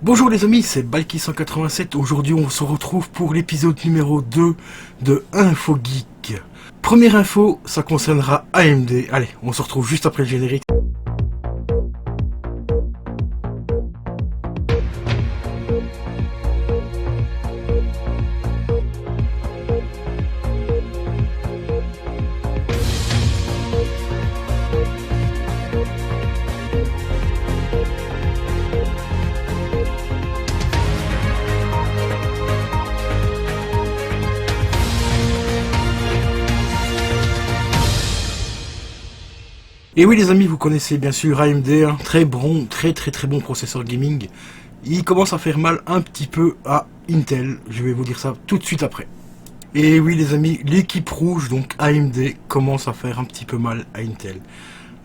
Bonjour les amis, c'est Balky187. Aujourd'hui on se retrouve pour l'épisode numéro 2 de InfoGeek. Première info, ça concernera AMD. Allez, on se retrouve juste après le générique. Et oui les amis, vous connaissez bien sûr AMD, hein, très bon processeur gaming. Il commence à faire mal un petit peu à Intel, je vais vous dire ça tout de suite après. Et oui les amis, l'équipe rouge, donc AMD, commence à faire un petit peu mal à Intel.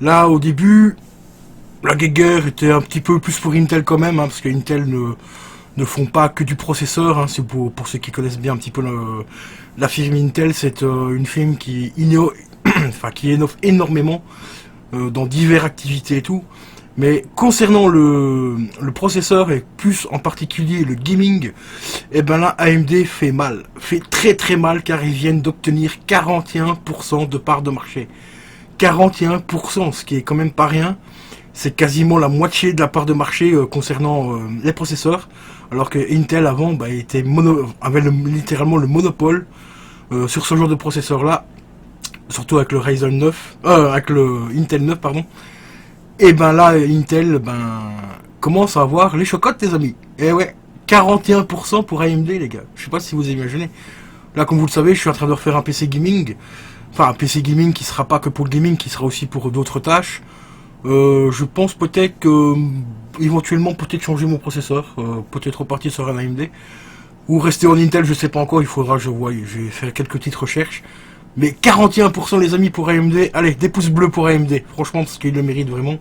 Là au début, la guerre était un petit peu plus pour Intel quand même, hein, parce que Intel ne font pas que du processeur, hein, c'est pour ceux qui connaissent bien un petit peu la firme Intel, c'est une firme qui innove énormément dans diverses activités et tout. Mais concernant le processeur et plus en particulier le gaming, et ben là AMD fait mal, fait très mal, car ils viennent d'obtenir 41% de part de marché. 41%, ce qui est quand même pas rien. C'est quasiment la moitié de la part de marché concernant les processeurs, alors que Intel avant avait littéralement le monopole sur ce genre de processeur là, surtout avec le Ryzen 9, avec le Intel 9 pardon. Et ben là Intel commence à avoir les chocottes les amis. Et ouais, 41% pour AMD les gars. Je sais pas si vous imaginez. Là comme vous le savez, je suis en train de refaire un PC gaming. Enfin un PC gaming qui sera pas que pour le gaming, qui sera aussi pour d'autres tâches. Je pense peut-être que éventuellement changer mon processeur, peut-être repartir sur un AMD ou rester en Intel, je sais pas encore, il faudra je vais faire quelques petites recherches. Mais 41% les amis pour AMD, allez, des pouces bleus pour AMD, franchement parce qu'il le mérite vraiment.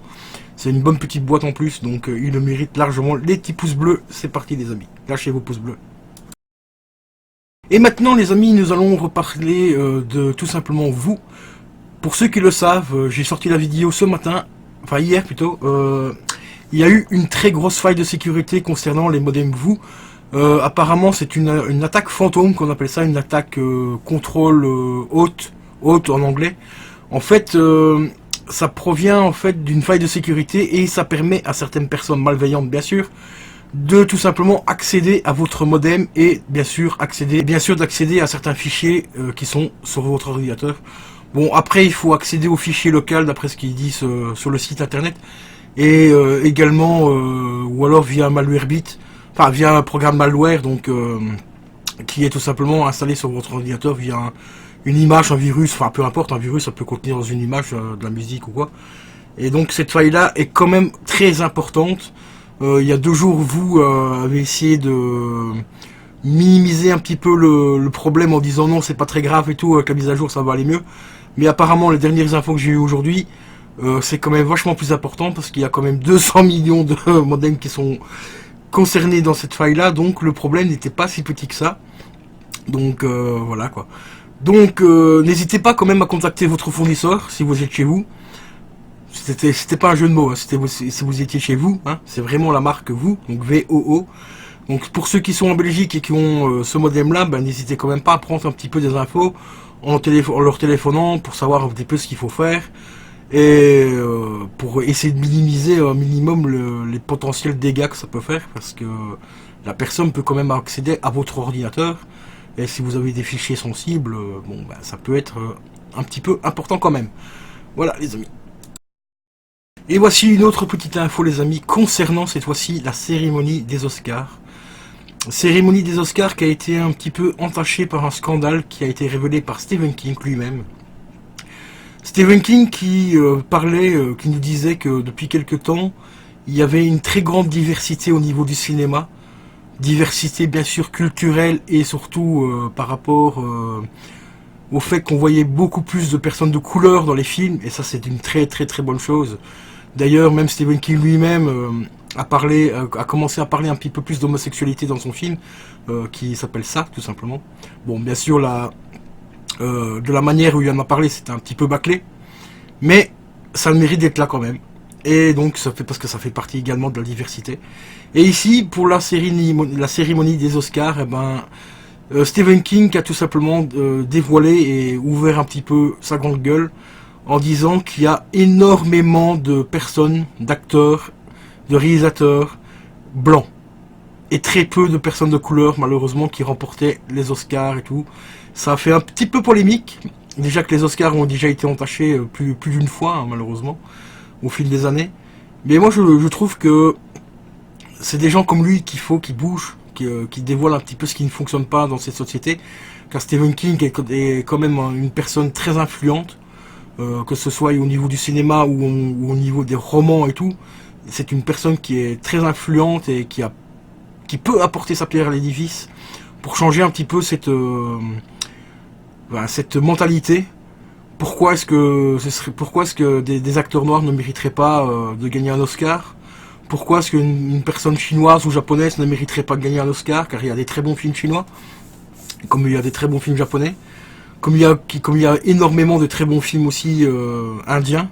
C'est une bonne petite boîte en plus, donc il le mérite largement. Les petits pouces bleus, c'est parti les amis, lâchez vos pouces bleus. Et maintenant les amis, nous allons reparler de tout simplement vous. Pour ceux qui le savent, j'ai sorti la vidéo ce matin, enfin hier plutôt, il y a eu une très grosse faille de sécurité concernant les modems vous. Apparemment c'est une attaque fantôme, qu'on appelle ça, une attaque contrôle haute en anglais. En fait ça provient en fait d'une faille de sécurité et ça permet à certaines personnes malveillantes bien sûr de tout simplement accéder à votre modem et bien sûr d'accéder à certains fichiers qui sont sur votre ordinateur. Bon après il faut accéder au fichier local d'après ce qu'ils disent sur le site internet et également ou alors via un malwarebit. Enfin, via un programme malware, donc qui est tout simplement installé sur votre ordinateur via une image, un virus, enfin peu importe, un virus, ça peut contenir dans une image de la musique ou quoi. Et donc cette faille-là est quand même très importante. Il y a 2 jours, vous avez essayé de minimiser un petit peu le problème en disant non, c'est pas très grave et tout, avec la mise à jour ça va aller mieux. Mais apparemment, les dernières infos que j'ai eues aujourd'hui, c'est quand même vachement plus important parce qu'il y a quand même 200 millions de modems qui sont concernés dans cette faille là, donc le problème n'était pas si petit que ça. Donc voilà quoi. Donc n'hésitez pas quand même à contacter votre fournisseur si vous êtes chez vous. C'était pas un jeu de mots, hein. Si vous étiez chez vous, hein. C'est vraiment la marque vous, donc VOO. Donc pour ceux qui sont en Belgique et qui ont ce modem là, n'hésitez quand même pas à prendre un petit peu des infos en leur téléphonant pour savoir un petit peu ce qu'il faut faire. Et pour essayer de minimiser au minimum les potentiels dégâts que ça peut faire, parce que la personne peut quand même accéder à votre ordinateur, et si vous avez des fichiers sensibles, ça peut être un petit peu important quand même. Voilà les amis. Et voici une autre petite info les amis, concernant cette fois-ci la cérémonie des Oscars. Cérémonie des Oscars qui a été un petit peu entachée par un scandale qui a été révélé par Stephen King lui-même. Stephen King qui qui nous disait que depuis quelque temps, il y avait une très grande diversité au niveau du cinéma. Diversité bien sûr culturelle et surtout par rapport au fait qu'on voyait beaucoup plus de personnes de couleur dans les films. Et ça c'est une très bonne chose. D'ailleurs même Stephen King lui-même a commencé à parler un petit peu plus d'homosexualité dans son film qui s'appelle ça tout simplement. Bon bien sûr de la manière où il en a parlé, c'était un petit peu bâclé, mais ça a le mérite d'être là quand même. Et donc ça fait parce que ça fait partie également de la diversité. Et ici, pour la cérémonie des Oscars, Stephen King a tout simplement dévoilé et ouvert un petit peu sa grande gueule en disant qu'il y a énormément de personnes, d'acteurs, de réalisateurs blancs et très peu de personnes de couleur malheureusement qui remportaient les Oscars et tout. Ça a fait un petit peu polémique. Déjà que les Oscars ont déjà été entachés plus d'une fois, hein, malheureusement, au fil des années. Mais moi je trouve que c'est des gens comme lui qu'il faut qui bougent, qui dévoilent un petit peu ce qui ne fonctionne pas dans cette société. Car Stephen King est quand même une personne très influente, que ce soit au niveau du cinéma ou au niveau des romans et tout. C'est une personne qui est très influente et qui peut apporter sa pierre à l'édifice pour changer un petit peu cette mentalité. Pourquoi est-ce que des acteurs noirs ne mériteraient pas de gagner un Oscar? Pourquoi est-ce qu'une personne chinoise ou japonaise ne mériterait pas de gagner un Oscar? Car il y a des très bons films chinois, comme il y a des très bons films japonais, comme il y a énormément de très bons films aussi indiens.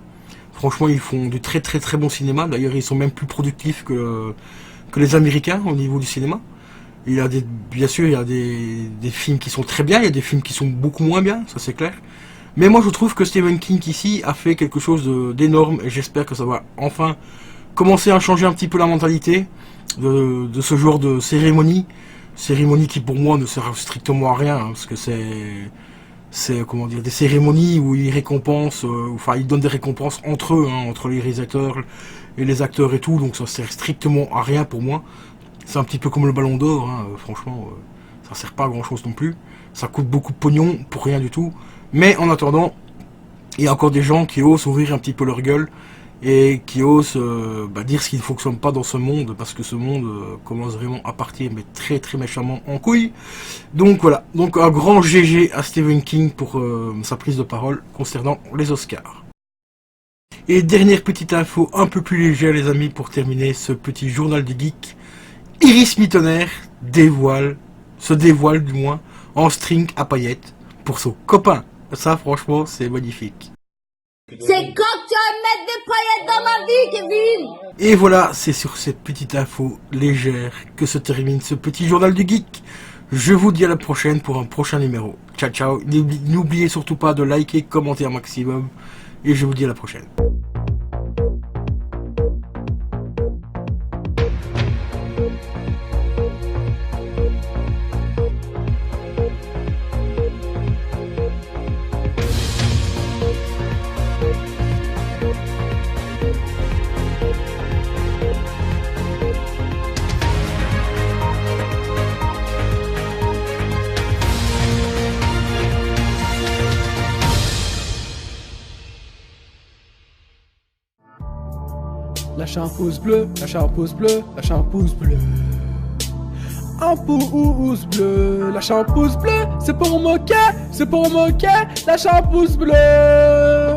Franchement, ils font du très très très bon cinéma. D'ailleurs, ils sont même plus productifs que les Américains au niveau du cinéma. Bien sûr, il y a des films qui sont très bien, il y a des films qui sont beaucoup moins bien, ça c'est clair. Mais moi je trouve que Stephen King ici a fait quelque chose d'énorme et j'espère que ça va enfin commencer à changer un petit peu la mentalité de ce genre de cérémonie. Cérémonie qui pour moi ne sert strictement à rien, hein, parce que c'est comment dire, des cérémonies où ils récompensent, ils donnent des récompenses entre eux, hein, entre les réalisateurs et les acteurs et tout, donc ça sert strictement à rien pour moi. C'est un petit peu comme le Ballon d'Or, hein, franchement, ça sert pas à grand chose non plus. Ça coûte beaucoup de pognon pour rien du tout. Mais en attendant, il y a encore des gens qui osent ouvrir un petit peu leur gueule et qui osent dire ce qui ne fonctionne pas dans ce monde, parce que ce monde commence vraiment à partir mais très très méchamment en couille. Donc voilà, donc un grand GG à Stephen King pour sa prise de parole concernant les Oscars. Et dernière petite info un peu plus légère les amis pour terminer ce petit journal du geek. Iris Mittener se dévoile du moins en string à paillettes pour son copain. Ça franchement c'est magnifique. C'est quand tu vas mettre des paillettes dans ma vie, Kevin! Et voilà, c'est sur cette petite info légère que se termine ce petit journal du geek. Je vous dis à la prochaine pour un prochain numéro. Ciao ciao, n'oubliez surtout pas de liker, commenter un maximum. Et je vous dis à la prochaine. Lâchez un pouce bleu, lâchez un pouce bleu, lâchez un pouce bleu. Un pouce bleu, lâchez un pouce bleu, c'est pour moquer, lâchez un pouce bleu.